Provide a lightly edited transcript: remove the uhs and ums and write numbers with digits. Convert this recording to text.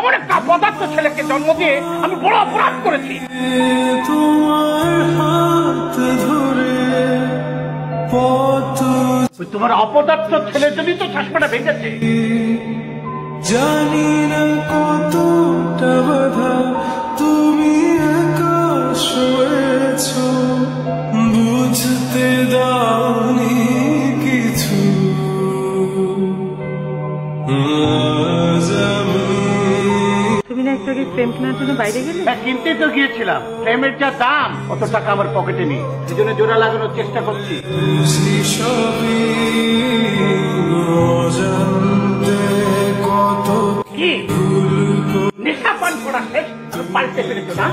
আমার একটা অপদার্থ ছেলেকে জন্ম দিয়ে আমি বড় অপরাধ করেছি। তোমার অপদার্থ ছেলের জন্যই তো চশমাটা ভেঙেছে। জানি না কতটা বাধা তুমি একা সয়েছ, বুঝতে দাওনি কিছু। তুমি না একটু আগে ফ্রেম কেনার জন্য বাইরে গেলে? হ্যাঁ, কিনতে তো গিয়েছিলাম। ফ্রেমের যা দাম, অত টাকা আমার পকেটে নেই, সেই জন্য জোড়া লাগানোর চেষ্টা করছি। কি নেশা পান করা শেষ, পাল্টে ফেলেছো না?